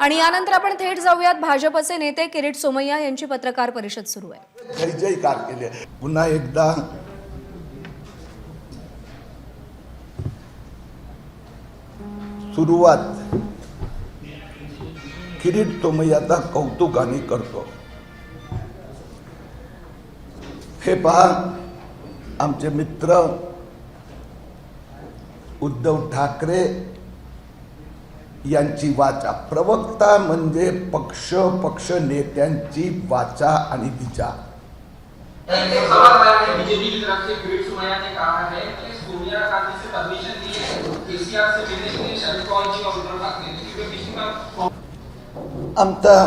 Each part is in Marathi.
आणि यानंतर आपण थेट जाऊयात भाजपचे नेते किरीट सोमय्या यांची पत्रकार परिषद सुरू आहे. जय जयकार केले. पुन्हा एकदा सुरुवात किरीट सोमय्याचा कौतुकाने करतो. हे पहा, आमचे मित्र उद्धव ठाकरे यांची वाचा, प्रवक्ता म्हणजे पक्ष नेत्यांची वाचा आणि विचार. बीजेपी की तरफ से किरीट सोमय्या ने कहा है कि सोनिया गांधी से परमिशन ली है केसीआर से मिलने के लिए शरद पवार जी और उद्धव ठाकरे ने बीच में आमचा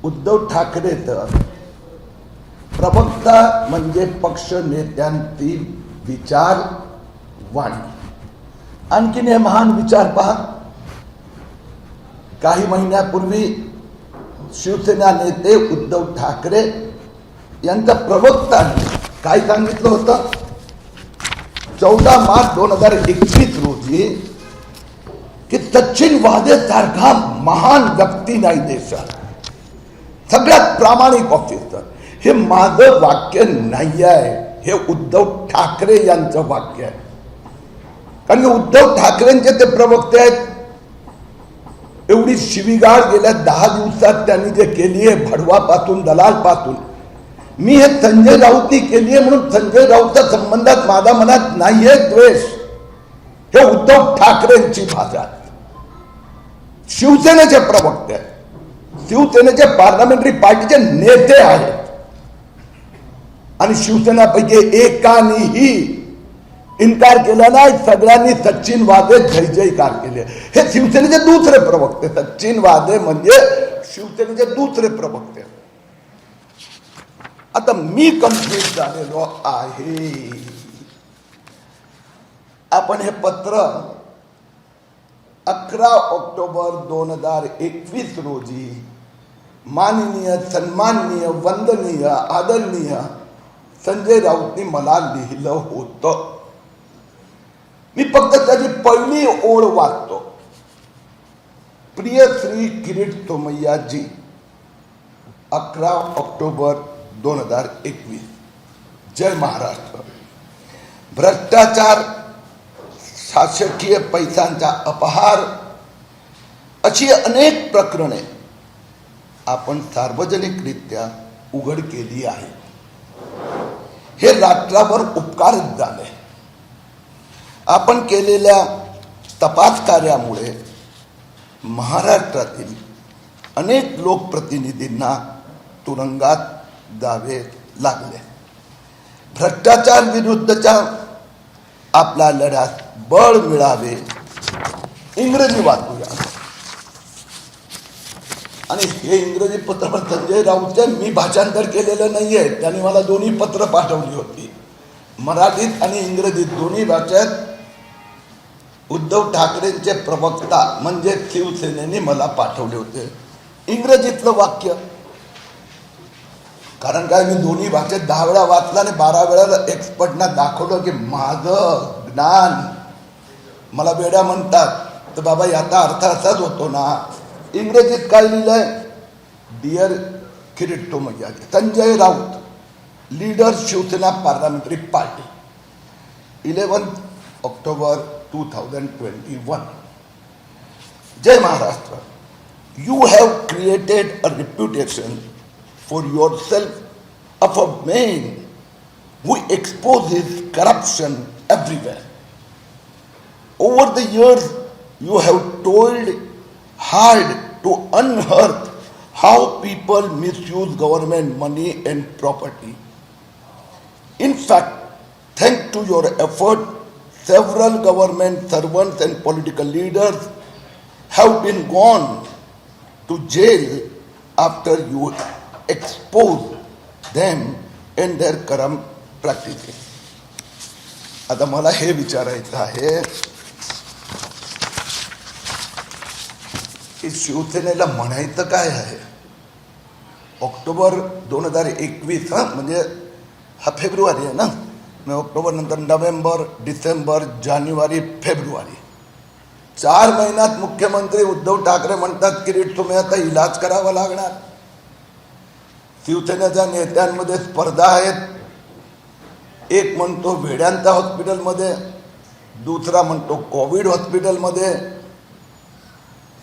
उद्धव ठाकरे तर प्रवक्ता म्हणजे पक्ष नेत्यांची विचार वाणी. आणखीन हे महान विचार पहा. काही महिन्यापूर्वी शिवसेना नेते उद्धव ठाकरे यांच्या प्रवक्त्याने काय सांगितलं होतं? 14 मार्च 2021 रोजी की सचिन वाझे सारखा महान व्यक्ती नाही देशात, सगळ्यात प्रामाणिक ऑफिसर. हे माझं वाक्य नाही आहे, हे उद्धव ठाकरे यांचं वाक्य आहे. कारण की उद्धव ठाकरेंचे ते प्रवक्ते आहेत. एवढी शिवीगाळ गेल्या 10 दिवसात त्यांनी जे केली आहे, भडवापासून दलालपासून. मी हे संजय राऊतनी केली आहे म्हणून संजय राऊतच्या संबंधात माझ्या मनात नाहीये द्वेष. हे उद्धव ठाकरेंची भाषा. शिवसेनेचे प्रवक्ते आहेत, शिवसेनेचे पार्लमेंटरी पार्टीचे नेते आहेत आणि शिवसेनापैकी एकानेही इन्कार केला नाही. सगळ्यांनी सचिन वाझे जय जयकार केले. हे शिवसेनेचे दुसरे प्रवक्ते. सचिन वाझे म्हणजे शिवसेनेचे दुसरे प्रवक्ते. आता मी कन्फ्युज झालेलो आहे. आपण हे पत्र 11 ऑक्टोबर 2021 रोजी माननीय सन्माननीय वंदनीय आदरणीय संजय राऊतनी मला लिहिलं होतं. मी फक्त त्याची पहिली ओळ वाचतो. प्रिय श्री किरीट सोमय्याजी, 11 ऑक्टोबर 2021. जय महाराष्ट्र. भ्रष्टाचार, शासकीय पैशांचा अपहार अशी अनेक प्रकरणे आपण सार्वजनिकरित्या उघड केली आहे. हे राष्ट्रावर उपकारच झाले. आपण केलेल्या तपास कार्यामुळे महाराष्ट्रातील अनेक लोकप्रतिनिधींना तुरुंगात जावे लागले. भ्रष्टाचार विरुद्धच्या आपल्या लढ्यात बळ मिळावे. इंग्रजी वाचूया. आणि हे इंग्रजी पत्र संजय राऊतचे मी भाषांतर केलेलं नाहीये. त्यांनी मला दोन्ही पत्र पाठवली होती, मराठीत आणि इंग्रजीत दोन्ही भाषेत. उद्धव ठाकरेंचे प्रवक्ता म्हणजे शिवसेनेने मला पाठवले होते इंग्रजीतलं वाक्य. कारण काय, मी दोन्ही भाषेत 10 वेळा वाचला आणि 12 वेळा एक्सपर्टना दाखवलं की माझं ज्ञान. मला वेड्या म्हणतात तर बाबा याचा अर्थ असाच होतो ना. इंग्रजीत काय लिहिलंय? Dear Kirit Somaiya, Sanjay Raut, leader Shiv Sena parliamentary party, 11 October 2021. जय Maharashtra. You have created a reputation for yourself of a man who exposes corruption everywhere. Over the years, you have toiled hard to unearth how people misuse government money and property. In fact, thanks to your effort, several government servants and political leaders have been gone to jail after you expose them in their corrupt practices. आता मला हे विचारायचं आहे की शिवसेनेला म्हणायचं काय आहे? ऑक्टोबर 2021 म्हणजे हा फेब्रुवारी आहे ना. ऑक्टोबर नंतर नोव्हेंबर, डिसेंबर, जानेवारी, फेब्रुवारी 4 महिन्यात मुख्यमंत्री उद्धव ठाकरे म्हणतात किरीट सोमय्याचा इलाज करावा लागणार. शिवसेनेच्या नेत्यांमध्ये स्पर्धा आहेत. एक म्हणतो वेड्यांचा हॉस्पिटलमध्ये, दुसरा म्हणतो कोविड हॉस्पिटलमध्ये,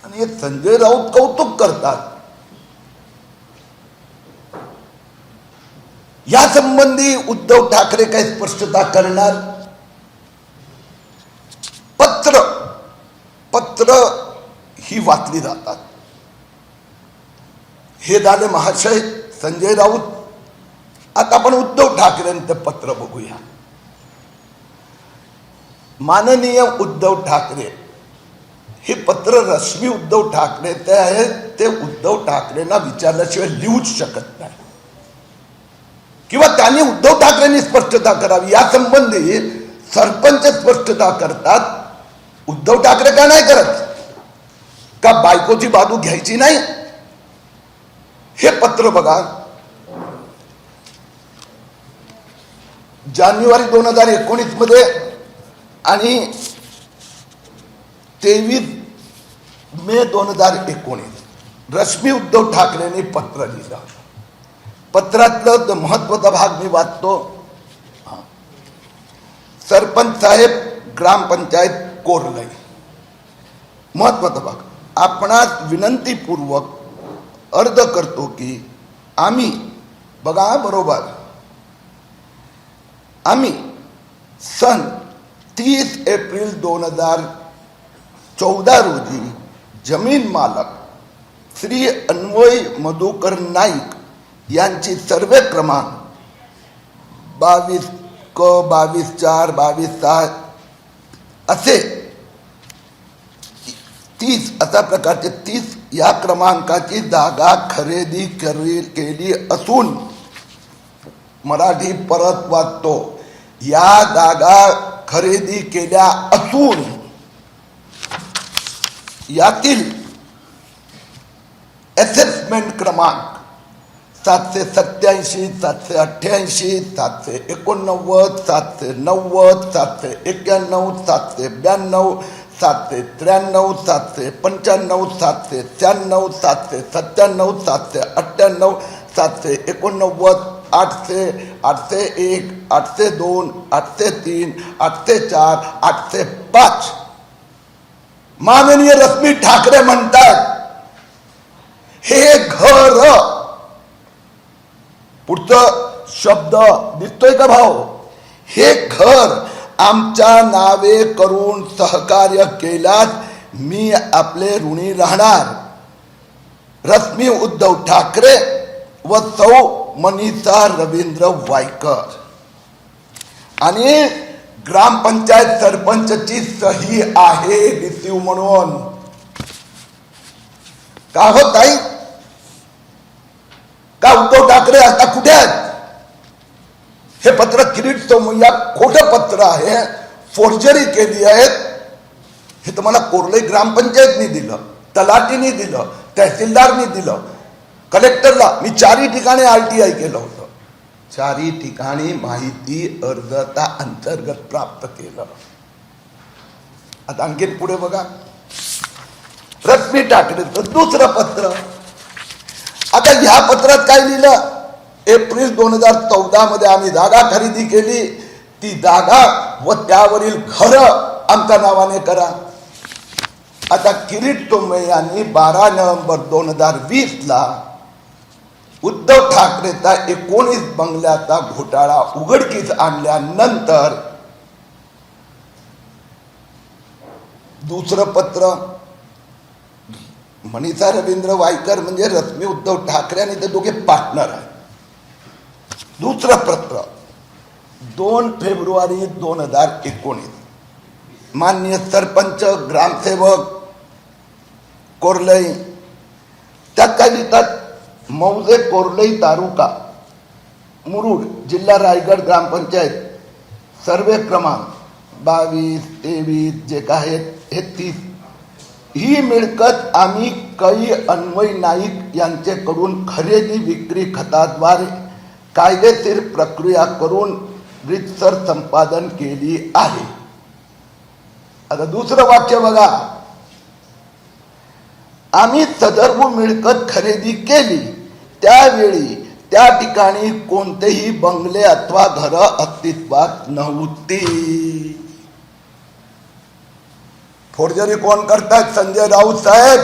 आणि हे संजय राऊत कौतुक करतात. या संबंधी उद्धव ठाकरे काही स्पष्टता करणार? पत्र ही वाचली जातात. हे झाले महाशय संजय राऊत. आता आपण उद्धव ठाकरेंचं पत्र बघूया. माननीय उद्धव ठाकरे, हे पत्र रश्मी उद्धव ठाकरे ते आहे, ते उद्धव ठाकरेंना विचारल्याशिवाय लिहूच शकत नाही, किंवा त्यांनी उद्धव ठाकरेंनी स्पष्टता करावी. या संबंधी सरपंच स्पष्टता करतात, उद्धव ठाकरे का नाही करत? का बायकोची बाजू घ्यायची नाही? हे पत्र बघा, जानेवारी 2019 मध्ये आणि 23 मे 2019 रश्मी उद्धव ठाकरेंनी पत्र लिहिलं. पत्रातलं महत्वाचा भाग मी वाचतो. सरपंच साहेब, ग्रामपंचायत कोरलई. महत्वाचा भाग. आपणास विनंतीपूर्वक अर्ज करतो की आम्ही, बघा बरोबर, आम्ही सन 30 एप्रिल 2014 रोजी जमीन मालक श्री अन्वय मधुकर नाईक यांची सर्वे क्रमांक 22 क 22/4 22/6 असे 30 अशा प्रकारचे 30 या क्रमांकाची जागा खरेदी केली असून, मराठी परत वाचतो, या जागा खरेदी केल्या असून यातील असेसमेंट क्रमांक 787, 788, 789, 790, 791, 792, 793, 795, 796, 797, 798, 789, 800, 801, 802, 803, 804, 805. माननीय रश्मी ठाकरे म्हणतात हे घर, पुढचं शब्द दिसतोय का भाऊ, हे घर आमच्या नावे करून सहकार्य केल्यास मी आपले ऋणी राहणार. रश्मी उद्धव ठाकरे व सौ मनीषा रवींद्र वायकर. आणि ग्रामपंचायत सरपंचची सही आहे रिसीव म्हणून. का होत आहे? का उद्धव ठाकरे आता कुठे आहेत? हे पत्र किरीट सोमय्या खोटं पत्र आहे, फोर्जरी केली आहे. हे तुम्हाला कोरलई ग्रामपंचायतनी दिलं, तलाठीने दिलं, तहसीलदारनी दिलं, कलेक्टरला. मी 4 ठिकाणी RTI केलं होतं. 4 ठिकाणी माहिती अर्जता अंतर्गत प्राप्त केलं. आता आणखी पुढे बघा, रश्मी ठाकरेचं दुसरं पत्र. आता ह्या पत्रात काय लिहिलं? एप्रिल 2014 मध्ये आम्ही जागा खरेदी केली, ती जागा व त्यावरील घर आमच्या नावाने करा. आता किरीट सोमय्या यांनी 12 नोव्हेंबर 2020 ला उद्धव ठाकरेचा 19 बंगल्याचा घोटाळा उघडकीस आणल्यानंतर दुसरं पत्र, मनीषा रवींद्र वायकर म्हणजे रश्मी उद्धव ठाकरे आणि ते दोघे पार्टनर आहेत. दुसरं पत्र 2 फेब्रुवारी 2019 माननीय सरपंच ग्रामसेवक कोरलई. त्यात काय लिहितात? मौजे कोरलई तालुका मुरुड जिल्हा रायगड ग्रामपंचायत सर्वे क्रमांक 22, 23 जे काय हे 30 ही मिळकत आम्ही कै अन्वय नाईक यांच्याकडून खरेदी विक्री खताद्वारे कायदेशीर प्रक्रिया करून रितसर संपादन केली आहे. आता दुसरं वाक्य बघा, आम्ही सदर्भ मिळकत खरेदी केली त्यावेळी त्या ठिकाणी कोणतेही बंगले अथवा घर अस्तित्वात नव्हती. फोर्जरी कोण करतात? संजय राऊत साहेब.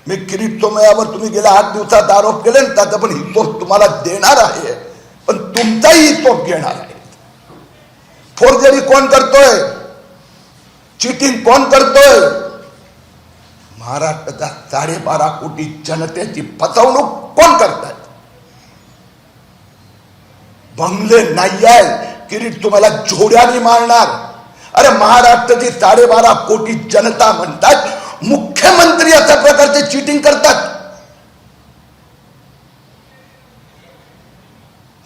मी किरीट सोमय्यावर तुम्ही गेल्या 8 दिवसात आरोप केले ना, त्याचा पण हिशोब तुम्हाला देणार आहे, पण तुमचाही हिशोब घेणार आहे. फोर्जरी कोण करतोय? चीटिंग कोण करतोय? महाराष्ट्राच्या 12.5 कोटी जनतेची फसवणूक कोण करताय? बंगले नाही आहे, किरीट तुम्हाला जोड्याने मारणार. अरे महाराष्ट्राची 12.5 कोटी जनता म्हणतात मुख्यमंत्री अशा प्रकारचे चीटिंग करतात.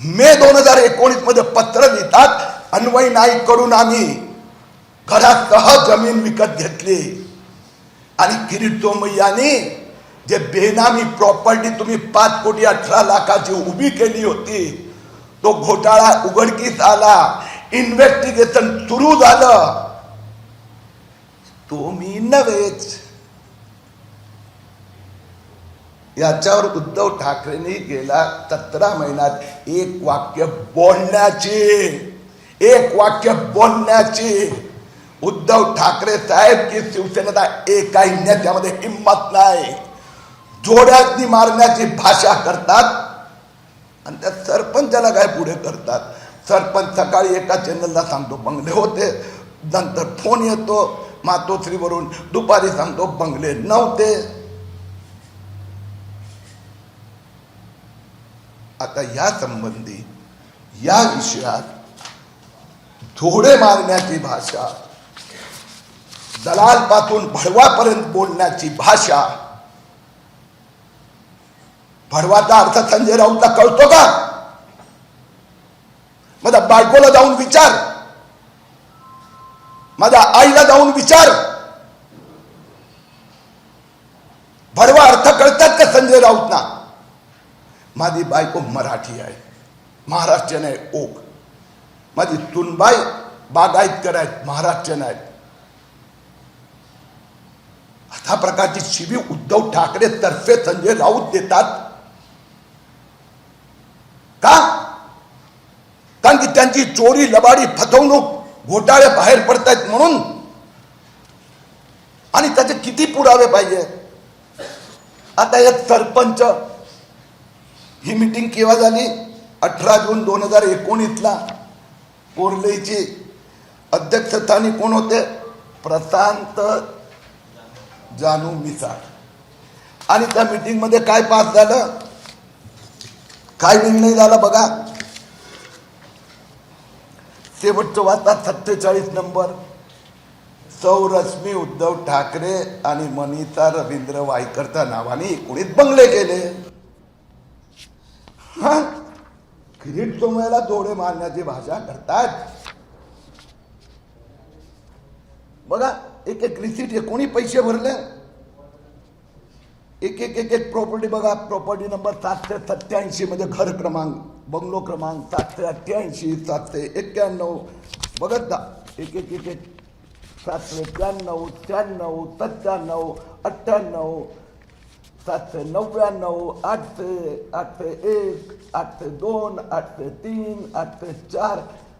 मे 2019 मध्ये पत्र लिहितात, अन्वय नाईक कडून आम्ही घरासह जमीन विकत घेतली आणि किरीट सोमय्याने जे बेनामी प्रॉपर्टी तुम्ही 5 कोटी 18 लाखाची उभी केली होती, तो घोटाळा उघडकीस आला, इन्व्हेस्टिगेशन सुरू झालं. तुम्ही नव्हेच. याच्यावर उद्धव ठाकरेंनी गेल्या 17 महिन्यात एक वाक्य बोलण्याची उद्धव ठाकरे साहेब की शिवसेनेचा एकाही नेत्यामध्ये हिंमत नाही. जोड्यातनी मारण्याची भाषा करतात आणि त्या सरपंचाला काय पुढे करतात. सरपंच सकाळी एका चॅनलला सांगतो बंगले होते, नंतर फोन येतो मातोश्रीवरून, दुपारी सांगतो बंगले नव्हते. आता या संबंधी या विषयात जोडे मारण्याची भाषा, दलाल पासून भडवापर्यंत बोलण्याची भाषा. भडवाचा अर्थ संजय राऊतला कळतो का? माझ्या बायकोला जाऊन विचार, माझ्या आईला जाऊन विचार. भडवा अर्थ कळतात का संजय राऊतना? माझी बायको मराठी आहे, महाराष्ट्रीयन आहे, ओक. माझी सुनबाई बागायतकर आहेत, महाराष्ट्रीयन आहेत. अशा प्रकारची शिवी उद्धव ठाकरे तर्फे संजय राऊत देतात का? कारण की त्यांची चोरी, लबाडी, फसवणूक, घोटाळे बाहेर पडतायत म्हणून. आणि त्याचे किती पुरावे पाहिजे? आता या सरपंच ही मीटिंग केव्हा झाली? 18 जून 2019ला. कोर्लेची अध्यक्षस्थानी कोण होते? प्रशांत जानू मिसाळ. आणि त्या मीटिंग मध्ये काय पास झालं, काय निर्णय झाला बघा. शेवटचं वाचा 47 नंबर. सौरश्मी उद्धव ठाकरे आणि मनीषा रवींद्र वायकरच्या नावाने 19 बंगले केले. किरीट सोमय्याला जोडे मारण्याची भाषा करतात. बघा एक एक रिसीट, कोणी पैसे भरले, एक प्रॉपर्टी बघा. प्रॉपर्टी नंबर 787 मध्ये घर क्रमांक, बंगलो क्रमांक 788, 791 बघत जा. एक 793, 96, 97, 98, 799, 800, 801, 802, 803, 804,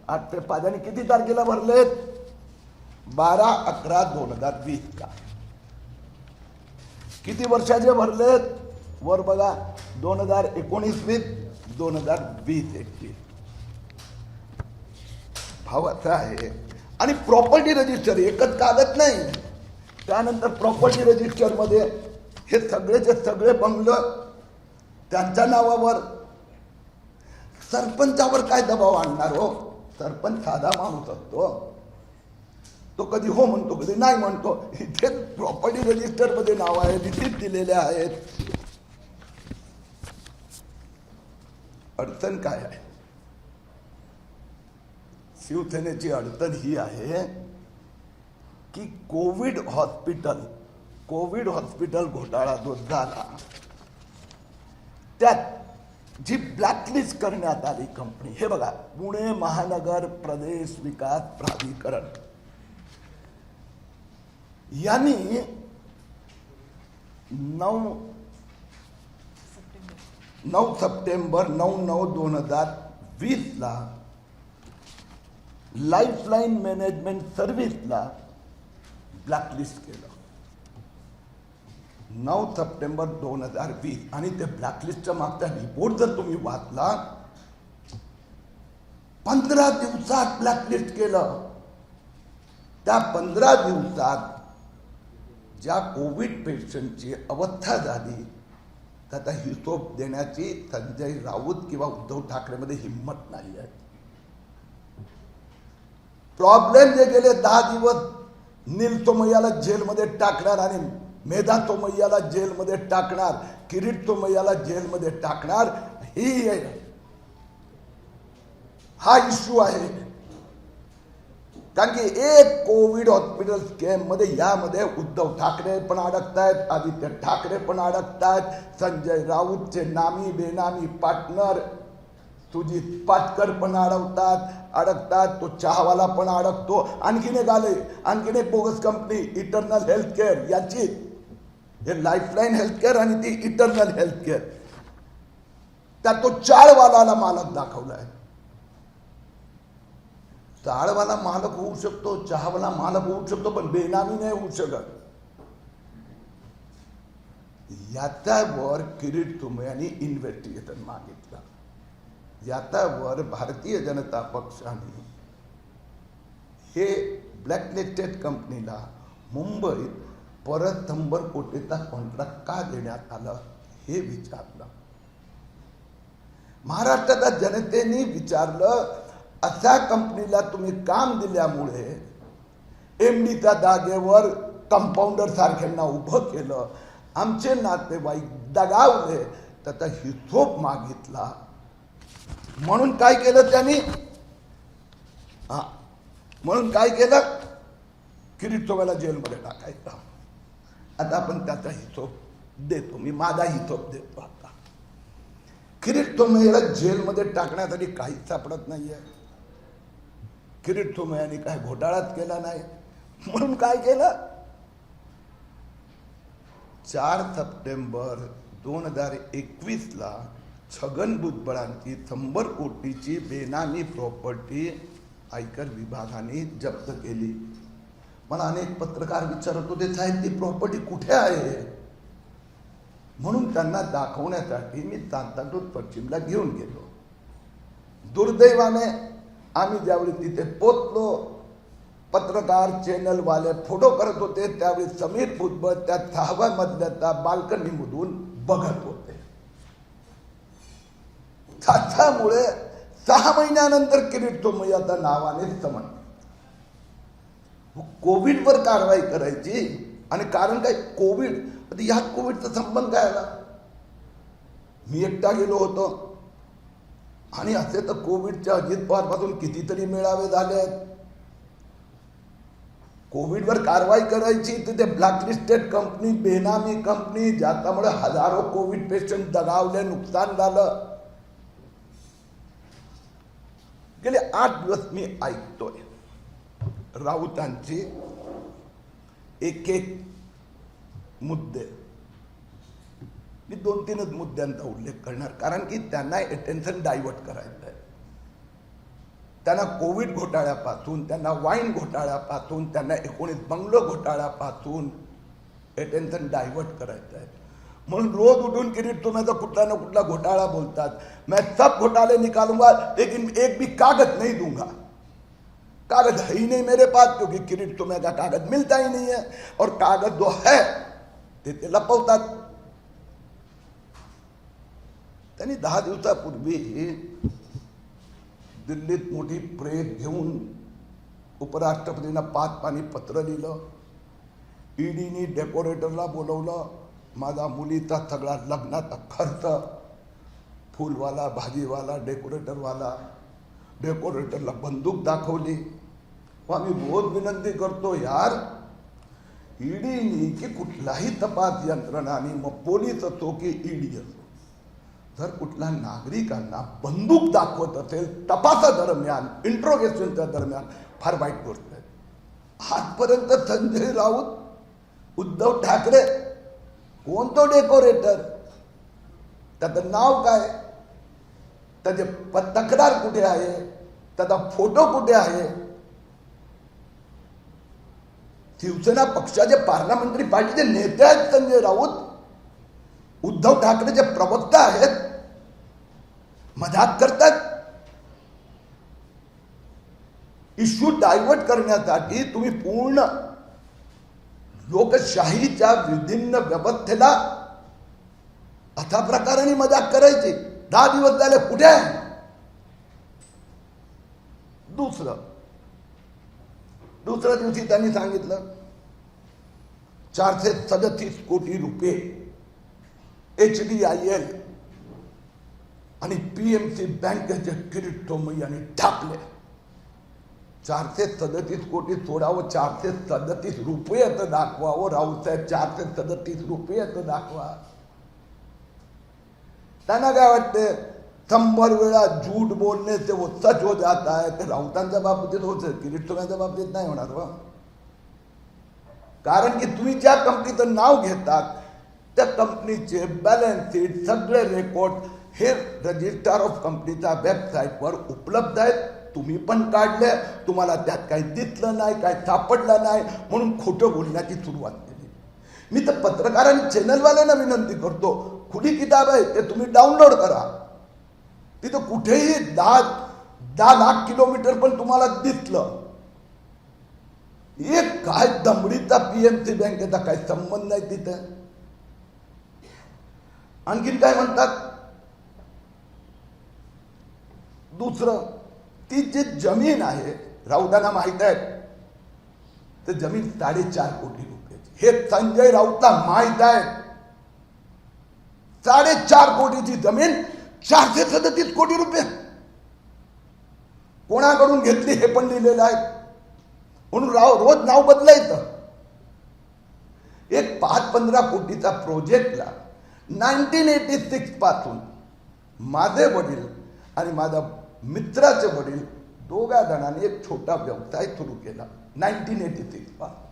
805. आणि किती तारखेला भरलेत? 12/11/2020 का. किती वर्षाचे भरलेत? वर बघा 2019-20, 2020-21. भाव असा आहे. आणि प्रॉपर्टी रजिस्टर एकच कागद नाही, त्यानंतर प्रॉपर्टी रजिस्टर मध्ये हे सगळेचे सगळे बंगलं त्यांच्या नावावर. सरपंचावर काय दबाव आणणार हो? सरपंच साधा माणूस असतो, तो कधी हो म्हणतो, कधी नाही म्हणतो. इथे प्रॉपर्टी रजिस्टर मध्ये नाव आहे, रिसीट दिलेले आहेत. अडचण काय आहे? शिवसेनेची अडचण ही आहे की कोविड हॉस्पिटल घोटाळा जो झाला, त्यात जी ब्लॅकलिस्ट करण्यात आली कंपनी, हे बघा, पुणे महानगर प्रदेश विकास प्राधिकरण यांनी 9 सप्टेंबर 9/9/2020 लाईफलाईन मॅनेजमेंट सर्व्हिसला ब्लॅकलिस्ट केलं. 9 सप्टेंबर 2020 आणि ते ब्लॅकलिस्टच्या मागचा रिपोर्ट जर तुम्ही वाचला, 15 दिवसात ब्लॅकलिस्ट केलं. त्या 15 दिवसात ज्या कोविड पेशंटची अवस्था झाली त्याचा हिशोब देण्याची संजय राऊत किंवा उद्धव ठाकरेमध्ये हिंमत नाही आहे. प्रॉब्लेम जे गेले 10 दिवस नील सोमय्याला जेलमध्ये टाकणार आणि मेधा सोमय्याला जेलमध्ये टाकणार, किरीट सोमय्याला जेलमध्ये टाकणार, ही हा इश्यू आहे. कारण की एक कोविड हॉस्पिटल स्कॅम मध्ये यामध्ये उद्धव ठाकरे पण अडकतायत, आदित्य ठाकरे पण अडकतायत, संजय राऊतचे नामी बेनामी पार्टनर सुजित पाटकर पण अडकतात, तो चहावाला पण अडकतो. आणखीन एक आले, आणखीन एक bogus company eternal health care, याची हे लाईफलाईन हेल्थ केअर आणि ती इटर्नल हेल्थ केअर, त्यात तो चाळवाला मालक दाखवलाय. चाळवाला मालक होऊ शकतो, चहावाला मालक होऊ शकतो, पण बेनामी नाही होऊ शकत. याच्यावर किरीट सोमय्यांनी इन्व्हेस्टिगेशन मागितलं. याच्यावर भारतीय जनता पक्षाने हे ब्लॅकलिस्टेड कंपनीला मुंबईत परत 100 कोटीचा कॉन्ट्रॅक्ट का देण्यात आलं हे विचारलं. महाराष्ट्राच्या जनतेने विचारलं, अशा कंपनीला तुम्ही काम दिल्यामुळे एमडीच्या जागेवर कंपाऊंडर सारख्यांना उभं केलं, आमचे नातेवाईक दगावले, त्याचा हिशोब मागितला. म्हणून काय केलं त्यांनी, म्हणून काय केलं, किरीट सोमय्याला जेलमध्ये टाकायचं. आता आपण त्याचा हिशोब देतो, मी माझा हिशोब देतो. आता किरीट सोमय्याला जेलमध्ये टाकण्यासाठी काहीच सापडत नाहीये. किरीट सोमय्याने काय घोटाळाच केला नाही. म्हणून काय केलं, 4 सप्टेंबर 2021 छगन भुजबळांची 100 कोटीची बेनामी प्रॉपर्टी आयकर विभागाने जप्त केली. मला अनेक पत्रकार विचारत होते, साहेब ती प्रॉपर्टी कुठे आहे? म्हणून त्यांना दाखवण्यासाठी मी सांताक्रूझ पश्चिमला घेऊन गेलो. दुर्दैवाने आम्ही ज्यावेळी तिथे पोचलो, पत्रकार चॅनलवाले फोटो करत होते, त्यावेळी समीर भुजबळ त्या 6व्या मजल्याच्या बाल्कनीमधून बघत होते. त्यामुळे 6 महिन्यानंतर किरीट सोमय्याच्या नावाने समन कोविडवर कारवाई करायची. आणि कारण काय, कोविड, ह्यात कोविडचा संबंध काय आला? मी एकटा गेलो होतो आणि असे तर कोविडच्या अजित पवार पासून कितीतरी मेळावे झाले. कोविडवर कारवाई करायची तर ते ब्लॅकलिस्टेड कंपनी, बेनामी कंपनी, ज्याच्यामुळे हजारो कोविड पेशंट दगावले, नुकसान झालं. गेले 8 दिवस मी ऐकतोय राऊतांची एक मुद्दे. मी 2-3 मुद्द्यांचा उल्लेख करणार, कारण की त्यांना अटेन्शन डायव्हर्ट करायचं आहे. त्यांना कोविड घोटाळ्यापासून, त्यांना वाईन घोटाळ्यापासून, त्यांना 19 बंगलो घोटाळ्यापासून अटेन्शन डायव्हर्ट करायचं आहे. म्हणून रोज उठून किरीट सोमय्याचा कुठला ना कुठला घोटाळा बोलतात. मैं सब घोटाले निकालूंगा लेकिन एक भी कागज नहीं दूंगा. कागज है ही नहीं मेरे पास, क्योंकि किरीट सोमय्या का कागज मिलता ही नहीं है, और कागज जो है ते लपवतात. त्यांनी 10 दिवसापूर्वी दिल्लीत मोठी प्रेस घेऊन उपराष्ट्रपतींना 5 पानी पत्र लिहिलं. ईडीनी डेकोरेटरला बोलवलं. माझा मुलीचा सगळा लग्नाचा खर्च, फुलवाला, भाजीवाला, डेकोरेटरला बंदूक दाखवली. आम्ही रोज विनंती करतो, यार ईडीनी की कुठलाही तपास यंत्रणाने, मग पोलीस असो की ईडी असो, जर कुठल्या नागरिकांना बंदूक दाखवत असेल तपासादरम्यान, इंट्रोगेशनच्या दरम्यान, फार वाईट गोष्ट आहे. आजपर्यंत संजय राऊत, उद्धव ठाकरे कोण तो डेकोरेटर, त्याचं नाव काय, त्याचे तक्रार कुठे आहे, त्याचा फोटो कुठे आहे? शिवसेना पक्षाचे पार्लमेंटरी पार्टीचे नेते आहेत संजय राऊत, उद्धव ठाकरेचे प्रवक्ता आहेत, मजाक करतात. इश्यू डायव्हर्ट करण्यासाठी तुम्ही पूर्ण लोकशाहीच्या विभिन्न व्यवस्थेला अशा प्रकाराने मजाक करायची. 10 दिवस झाले, कुठे आहे? दुसऱ्या दिवशी त्यांनी सांगितलं 437 कोटी रुपये HDIL आणि PMC बँकेचे किरीट सोमय्यांनी टाकले. 437 कोटी सोडावं, 437 रुपये तर दाखवावं. राऊसाहेब 437 रुपये तर दाखवा. त्यांना काय वाटते, 100 वेळा झूठ बोलणे से वो सच हो जाता है. ते राऊतांच्या बाबतीत होतं, किरीट सोमय्यांच्या बाबतीत नाही होणार हो. कारण की तुम्ही ज्या कंपनीचं नाव घेतात त्या कंपनीचे बॅलन्स शीट, सगळे रेकॉर्ड हे रजिस्टर ऑफ कंपनीच्या वेबसाईटवर उपलब्ध आहेत. तुम्ही पण काढले, तुम्हाला त्यात काही दिसलं नाही, काही सापडलं नाही, म्हणून खोटं बोलण्याची सुरुवात केली. मी तर पत्रकारांनी, चॅनलवाल्यांना विनंती करतो, खुली किताब आहे ते तुम्ही डाउनलोड करा. तिथं कुठेही 10 लाख किलोमीटर पण तुम्हाला दिसलं. एक काय दमडीचा PMC बँकेचा काय संबंध नाही तिथं. आणखीन काय म्हणतात, दुसरं, ती जी जमीन आहे, राऊतांना माहित आहे ते जमीन 4.5 कोटी रुपयाची. हे संजय राऊतला माहित आहे. 4.5 कोटीची जमीन 437 कोटी रुपये कोणाकडून घेतली हे पण लिहिलेलं आहे. म्हणून रोज नाव बदलायचं. एक 5-15 कोटीचा प्रोजेक्टला 1986 पासून माझे वडील आणि माझा मित्राचे वडील दोघा जणांनी एक छोटा व्यवसाय सुरू केला 1986 पासून.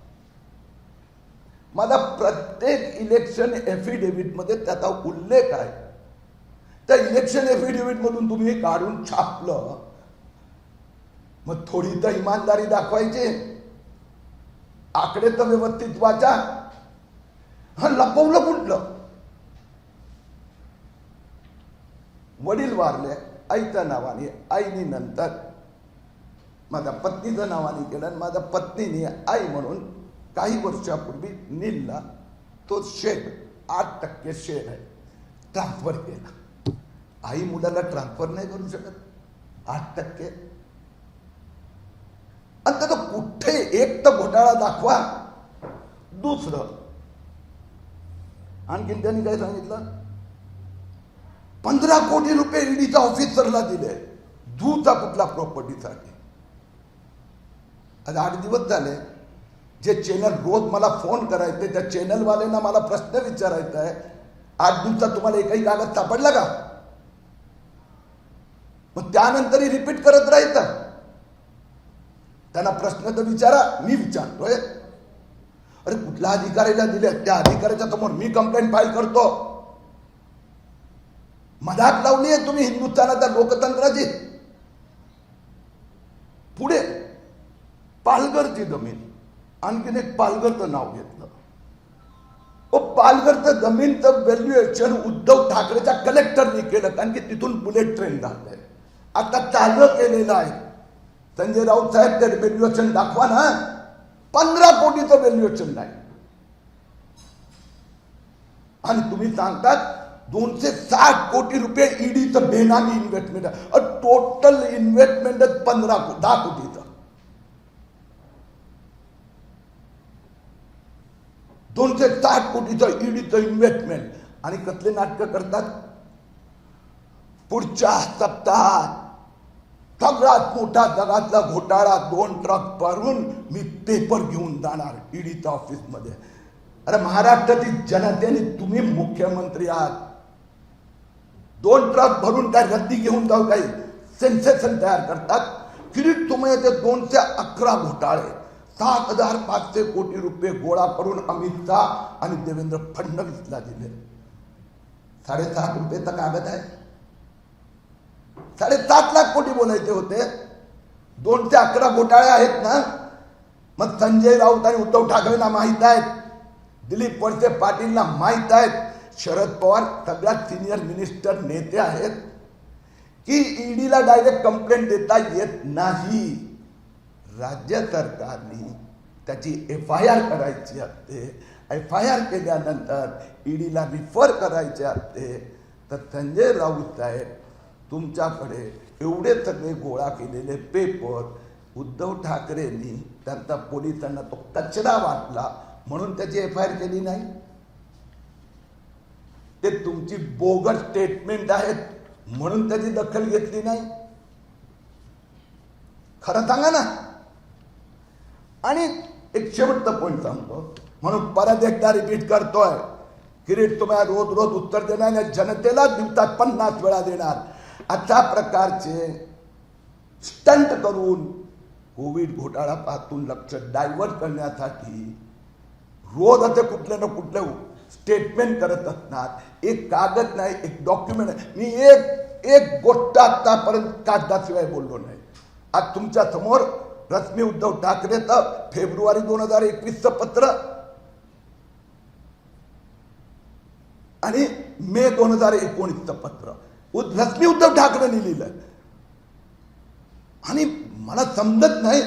माझा प्रत्येक इलेक्शन एफिडेव्हिट मध्ये त्याचा उल्लेख आहे. त्या इलेक्शन एफिडेव्हिट मधून तुम्ही काढून छापलं, मग थोडी तर इमानदारी दाखवायची. आकडे तर व्यवस्थित वाचा. हा, लपवलं कुठलं? वडील वारले आईच्या नावाने, आईने नंतर माझ्या पत्नीच्या नावाने केलं, आणि माझ्या पत्नीने आई म्हणून काही वर्षापूर्वी नीलला तो शेड 8% शेड आहे ट्रान्सफर केला. आई मुलाला ट्रान्सफर नाही करू शकत 8%. आणि त्याचा कुठे एक तर घोटाळा दाखवा. दुसरं, आणखीन त्यांनी काय सांगितलं, 15 कोटी रुपये ईडीच्या ऑफिसरला दिले झूचा कुठला प्रॉपर्टीसाठी. आज 8 दिवस झाले. जे चॅनल रोज मला फोन करायचे, त्या चॅनलवाल्यांना मला प्रश्न विचारायचा आहे, 8 दिवसात तुम्हाला एकही कागद सापडला का? मग त्यानंतरही रिपीट करत राहायचं. त्यांना प्रश्न तर विचारा, मी विचारतोय. अरे कुठल्या अधिकाऱ्याला दिले, त्या अधिकाऱ्याच्या समोर मी कंप्लेंट फाईल करतो. मजाक लावली आहे तुम्ही हिंदुस्थानाच्या लोकतंत्राची. पुढे पालघरची जमीन, आणखीन एक पालघरचं नाव घेतलं. पालघरचं जमीनचं व्हॅल्युएशन उद्धव ठाकरेच्या कलेक्टरनी केलं, कारण की तिथून बुलेट ट्रेन झालंय, आता चालू केलेलं आहे. संजय राऊत साहेब ते व्हॅल्युएशन दाखवा ना. 15 कोटीचं व्हॅल्युएशन नाही. आणि तुम्ही सांगतात 260 कोटी रुपये ईडीचं बेनामी इन्व्हेस्टमेंट आहे. Total investment 10 कोटीचं. 260 कोटीचं ईडीचं इन्व्हेस्टमेंट. आणि कसले नाटकं करतात, पुढच्या सप्ताहात सगळ्यात मोठा जगातला घोटाळा 2 ट्रक भरून मी पेपर घेऊन जाणार ईडीच्या ऑफिस मध्ये. अरे महाराष्ट्रातील जनतेने, तुम्ही मुख्यमंत्री आहात, 2 ट्रक भरून काय रद्दी घेऊन जाऊ, काही सेन्सेशन तयार करतात. किरीट सोमय्याचे 211 घोटाळे, 7,500 कोटी रुपये गोळा करून अमित शाह आणि देवेंद्र फडणवीसला दिले. 7.5 रुपयेचा कागद आहे. 7.5 लाख कोटी बोलायचे होते. 2 ते 11 घोटाळे आहेत ना. मग संजय राऊत आणि उद्धव ठाकरेंना माहित आहेत, दिलीप वळसे पाटीलला माहित आहेत, शरद पवार सगळ्यात सिनियर मिनिस्टर नेते आहेत की ईडीला डायरेक्ट कंप्लेंट देता येत नाही. राज्य सरकारने त्याची FIR करायची असते. FIR केल्यानंतर ईडीला रिफर करायचे असते. तर संजय राऊत साहेब, तुमच्याकडे एवढे सगळे गोळा केलेले पेपर, उद्धव ठाकरेंनी त्यांचा पोलिसांना तो कचरा वाटला म्हणून त्याची FIR केली नाही. ते तुमची बोगस स्टेटमेंट आहेत म्हणून त्याची दखल घेतली नाही. खरं सांगा ना. आणि एक शेवटचा पॉईंट सांगतो म्हणून परत एकदा रिपीट करतोय, किरीट तुम्हाला रोज रोज उत्तर देणार नाही, जनतेला दिवसात 50 वेळा देणार. अशा प्रकारचे स्टंट करून कोविड घोटाळ्यापासून लक्ष डायव्हर्ट करण्यासाठी रोज असे कुठले ना कुठले स्टेटमेंट करत असणार. एक कागद नाही, एक डॉक्युमेंट नाही. मी एक गोष्ट आतापर्यंत कागदाशिवाय बोललो नाही. आज तुमच्या समोर रश्मी उद्धव ठाकरेचं फेब्रुवारी 2021चं पत्र आणि मे 2019चं पत्र रश्मी उद्धव ठाकरेंनी लिहिलं. आणि मला समजत नाही,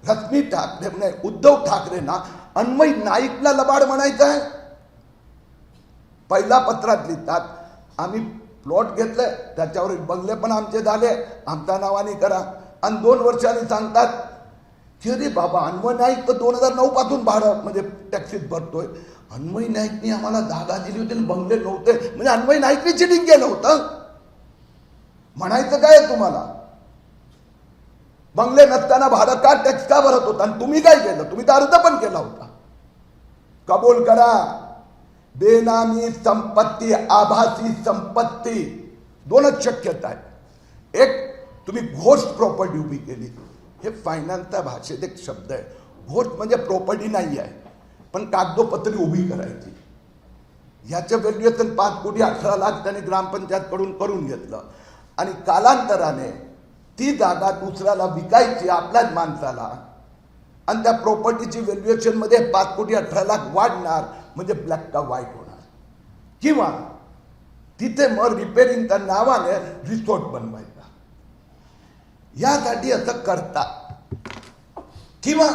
रश्मी ठाकरे नाही, उद्धव ठाकरेंना अन्वय नाईकला लबाड म्हणायचं आहे. पहिला पत्रात लिहितात, आम्ही प्लॉट घेतले, त्याच्यावर बंगले पण आमचे झाले, आमच्या नावाने करा. आणि 2 वर्षांनी सांगतात की अरे बाबा, अन्वय नाईक तर 2009 पासून भाडं म्हणजे टॅक्सीत भरतोय. अन्वय नाईकनी आम्हाला जागा दिली होती आणि बंगले नव्हते, म्हणजे अन्वय नाईकनी चिटिंग केलं होतं. म्हणायचं काय तुम्हाला? बंगले नसताना भाडं का, टॅक्स का भरत होता? आणि तुम्ही काय केलं? तुम्ही तर अर्ज पण केला होता. कबूल करा. बेनामी संपत्ती, आभासी संपत्ती, 2च शक्यता आहे. एक, तुम्ही घोस्ट प्रॉपर्टी उभी केली. हे फायनान्सच्या भाषेत एक शब्द आहे. घोस्ट म्हणजे प्रॉपर्टी नाही आहे, पण कागदोपत्री उभी करायची. ह्याचं व्हॅल्युएशन 5,18,00,000 त्यांनी ग्रामपंचायतकडून करून घेतलं. आणि कालांतराने ती जागा दुसऱ्याला विकायची आपल्याच माणसाला, आणि त्या प्रॉपर्टीची व्हॅल्युएशन मध्ये 5,18,00,000 वाढणार, म्हणजे ब्लॅक का व्हाईट होणार. किंवा तिथे मग रिपेरिंगच्या नावाने रिसॉर्ट बनवायचा. यासाठी असं करतात. किंवा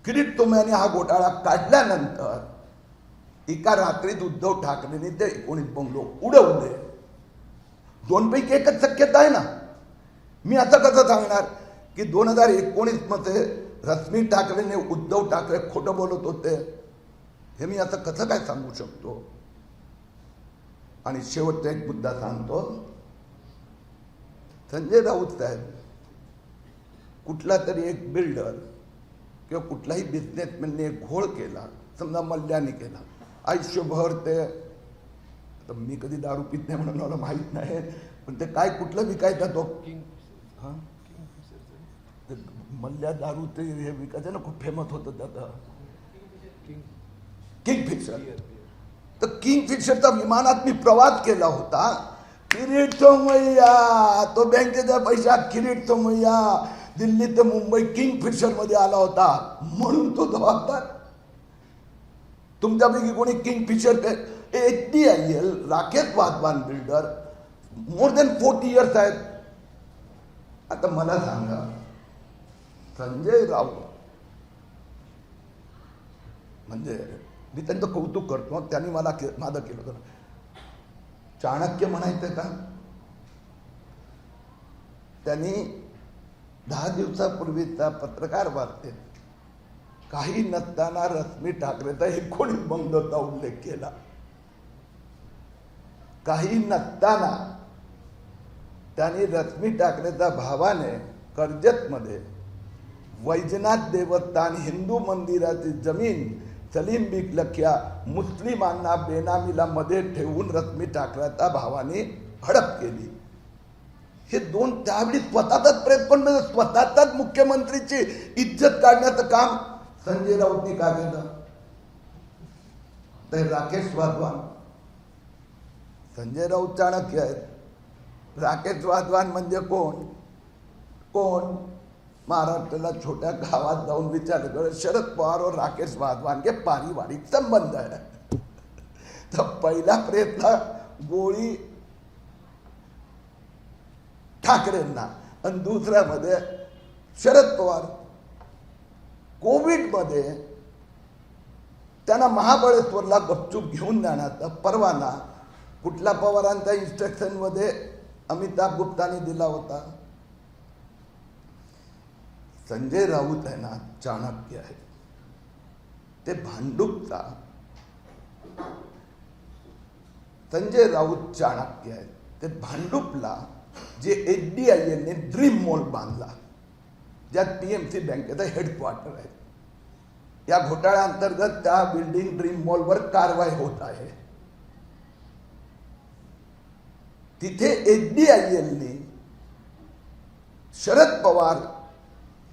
किरीट सोमय्यांनी हा घोटाळा काढल्यानंतर एका रात्रीत उद्धव ठाकरेंनी ते 19 बंगलो उडवले. 2 पैकी एकच शक्यता आहे ना. मी आता कसं सांगणार की 2019 मध्ये रश्मी ठाकरेंनी उद्धव ठाकरे खोटं बोलत होते, हे मी आता कसं काय सांगू शकतो? आणि शेवटचा एक मुद्दा सांगतो. संजय राऊत साहेब, कुठला तरी एक बिल्डर किंवा कुठलाही बिझनेसमॅनने एक घोळ केला, समजा मल्ल्याने केला, आयुष्यभर ते, तर मी कधी दारू पित नाही म्हणून मला माहीत नाही, पण ते काय कुठलं विकायचा तो मल्ल्या दारू ते हे विकायचं ना, खूप फेमस होतं त्याचं किंगफिशर. तर किंगफिशरचा विमानात मी प्रवास केला होता. किरीट सोमय्या, तो बँकेचा पैसा किरीट सोमय्या दिल्ली ते मुंबई किंगफिशर मध्ये आला होता म्हणून तो जबाबदार. तुमच्यापैकी कोणी Kingfisher HDIL Rakesh Wadhawan builder more than 40 years आहेत. आता मला सांगा, संजय राऊत म्हणजे मी त्यांचं कौतुक करतो, त्यांनी मला माझं केलं होतं. चाणक्य म्हणायचं का? त्यांनी 10 दिवसापूर्वीचा पत्रकार वार्तेत काही नसताना रश्मी ठाकरेचा 19 बंगलोचा उल्लेख केला. काही नसताना त्यांनी रश्मी ठाकरेच्या भावाने कर्जतमध्ये वैजनाथ देवस्थान हिंदू मंदिराची जमीन सलीम बिग लखिया मुस्लिमांना बेनामीला मध्ये ठेवून रश्मी ठाकरेच्या भावाने हडप केली. हे दोन त्यावेळी स्वतःचाच प्रयत्न, पण स्वतःचाच मुख्यमंत्रीची इज्जत काढण्याचं काम संजय राऊतनी का केलं? तर राकेश वाधवान, संजय राऊत चाणक्य आहेत, राकेश वाधवान म्हणजे कोण? महाराष्ट्राला छोट्या गावात जाऊन विचारलं, शरद पवार और राकेश वाधवान के पारिवारिक संबंध है. तर पहिला प्रयत्न गोळी ठाकरेंना आणि दुसऱ्यामध्ये शरद पवार. कोविड मध्ये त्यांना महाबळेश्वरला गपचूप घेऊन जाण्याचा परवाना कुठल्या पवारांच्या इन्स्ट्रक्शन मध्ये अमिताभ गुप्तानी दिला होता? संजय राऊत आहे ना, चाणक्य आहे. ते भांडूपचा संजय राऊत चाणक्य आहे. ते भांडूपला जे HDIL ने ड्रीम मॉल बांधला, ज्यात PMC बँकेचं हेडक्वार्टर आहे, या घोटाळ्याअंतर्गत त्या बिल्डिंग ड्रीम मॉलवर कारवाई होत आहे. तिथे HDIL ने शरद पवार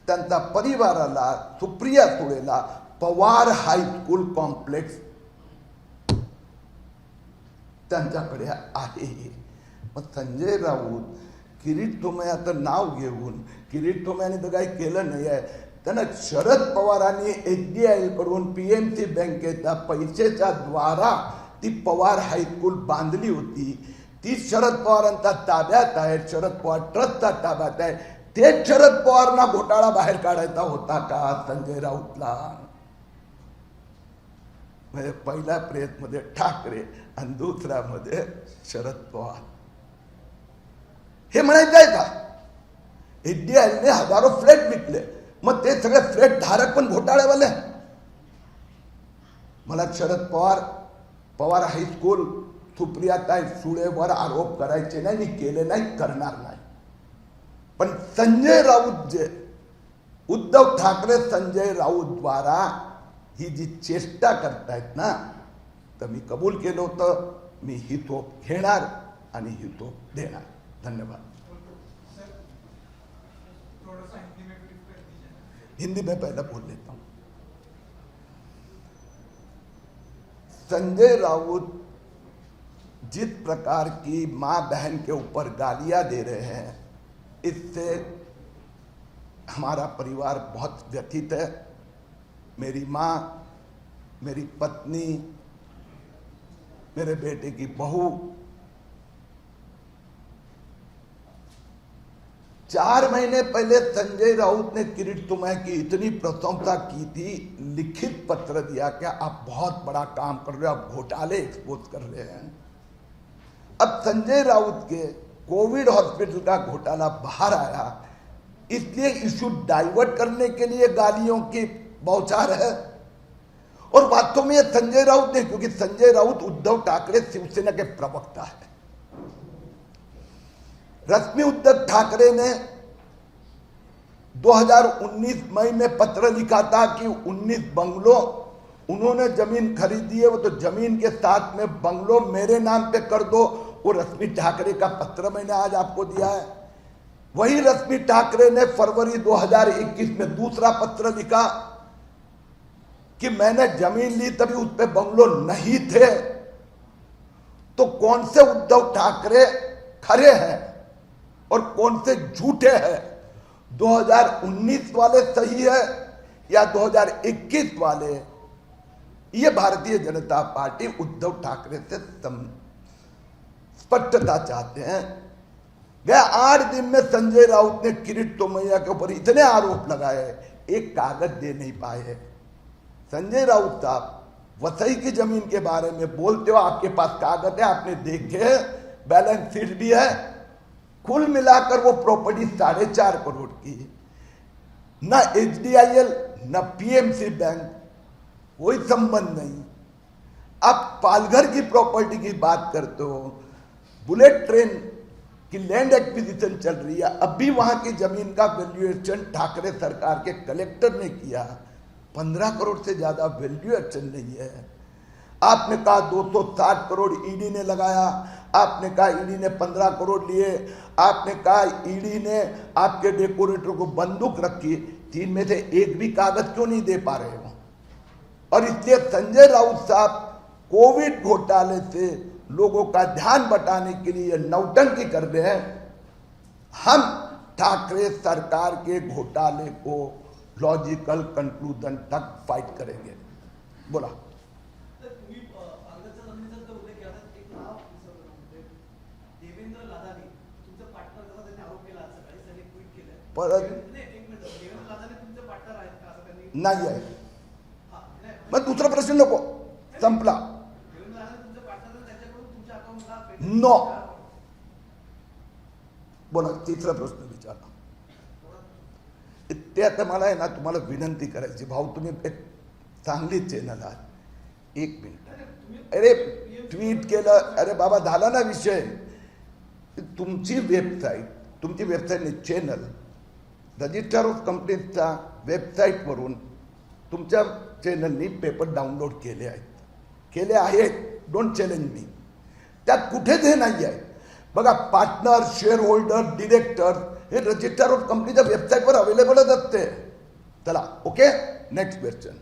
त्यांचा परिवाराला, सुप्रिया सुळेला पवार हायस्कूल कॉम्प्लेक्स त्यांच्याकडे आहे. मग संजय राऊत किरीट सोमय्याचं नाव घेऊन, किरीट सोमय्याने तर काही केलं नाही आहे, त्यानं शरद पवारांनी HDIL कडून PMC बँकेच्या पैशाच्या द्वारा ती पवार हायस्कूल बांधली होती. ती शरद पवारांच्या ताब्यात आहे, शरद पवार ट्रस्टच्या ताब्यात आहे. ते शरद पवारांना घोटाळा बाहेर काढायचा होता का संजय राऊतला? म्हणजे पहिल्या प्रयत्नमध्ये ठाकरे आणि दुसऱ्यामध्ये शरद पवार. हे म्हणायचं आहे का? HDIL ने हजारो फ्लॅट विकले, मग ते सगळे फ्लॅट धारक पण घोटाळेवाले. मला शरद पवार हायस्कूल, सुप्रियाताई सुळेवर आरोप करायचे नाही, मी केले नाही, करणार नाही. पण संजय राऊत जे उद्धव ठाकरे संजय राऊत द्वारा ही जी चेष्टा करतायत ना, तर मी कबूल केलं होतं, मी ही तोप घेणार आणि ही तोप देणार. धन्यवाद. हिंदी में पहले बोल लेता हूं. संजय राउत जिस प्रकार की मां बहन के ऊपर गालियां दे रहे हैं, इससे हमारा परिवार बहुत व्यथित है. मेरी मां, मेरी पत्नी, मेरे बेटे की बहू 4 महीने पहले संजय राउत ने किरीट सोमय्या की इतनी प्रशंसा की थी, लिखित पत्र दिया कि आप बहुत बड़ा काम कर रहे हो, आप घोटाले एक्सपोज कर रहे हैं. अब संजय राउत के कोविड हॉस्पिटल का घोटाला बाहर आया, इसलिए इशू डाइवर्ट करने के लिए गालियों की बौछार है. और वास्तव में संजय राउत ने, क्योंकि संजय राउत उद्धव ठाकरे शिवसेना के प्रवक्ता है. रश्मि उद्धव ठाकरे ने 2019 मई में पत्र लिखा था कि 19 बंगलों उन्होंने जमीन खरीदी है, वो तो जमीन के साथ में बंगलो मेरे नाम पे कर दो. वो रश्मि ठाकरे का पत्र मैंने आज आपको दिया है. वही रश्मि ठाकरे ने फरवरी 2021 में दूसरा पत्र लिखा कि मैंने जमीन ली, तभी उस पे बंगलो नहीं थे. तो कौन से उद्धव ठाकरे खरे हैं और कौन से झूठे हैं? 2019 वाले सही है या 2021 वाले? ये भारतीय जनता पार्टी उद्धव ठाकरे से स्पष्टता चाहते हैं. गया 8 दिन में संजय राउत ने किरीट सोमय्या के ऊपर इतने आरोप लगाए, एक कागज दे नहीं पाए. संजय राउत साहब वसई की जमीन के बारे में बोलते हो, आपके पास कागज है, आपने देखे, बैलेंस शीट भी है. कुल मिलाकर वो प्रॉपर्टी 4.5 करोड़ की. न HDIL न PMC बैंक, कोई संबंध नहीं. आप पालघर की प्रॉपर्टी की बात करते हो, बुलेट ट्रेन की लैंड एक्विजिशन चल रही है, अभी वहां की जमीन का वैल्यूएशन ठाकरे सरकार के कलेक्टर ने किया, 15 करोड़ से ज्यादा वैल्यूएशन नहीं है. आपने कहा 260 करोड़ ईडी ने लगाया, आपने कहा ईडी ने 15 करोड़ लिए, आपने कहा ईडी ने आपके डेकोरेटर को बंदूक रखी, तीन में से एक भी कागज क्यों नहीं दे पा रहे हो? और इसलिए संजय राउत साहब कोविड घोटाले से लोगों का ध्यान बटाने के लिए नौटंकी कर रहे हैं। हम ठाकरे सरकार के घोटाले को लॉजिकल कंक्लूजन तक फाइट करेंगे। बोला परत नाही आहे, मग दुसरा प्रश्न नको, संपला। नो, बोला तिसरा प्रश्न विचारा। ते आता मला आहे ना तुम्हाला विनंती करायची, भाऊ तुम्ही एक चांगली चॅनल आहात, एक मिनिट, अरे ट्वीट केलं, अरे बाबा झाला ना विषय, तुमची वेबसाईट चॅनल रजिस्टर ऑफ कंपनीजच्या वेबसाईटवरून तुमच्या चॅनलनी पेपर डाउनलोड केले आहेत, डोंट चॅलेंज मी, त्यात कुठेच हे नाही आहे बघा। पार्टनर, शेअर होल्डर, डिरेक्टर हे रजिस्टर ऑफ कंपनीच्या वेबसाईटवर अवेलेबलच असते। चला, ओके, नेक्स्ट क्वेश्चन।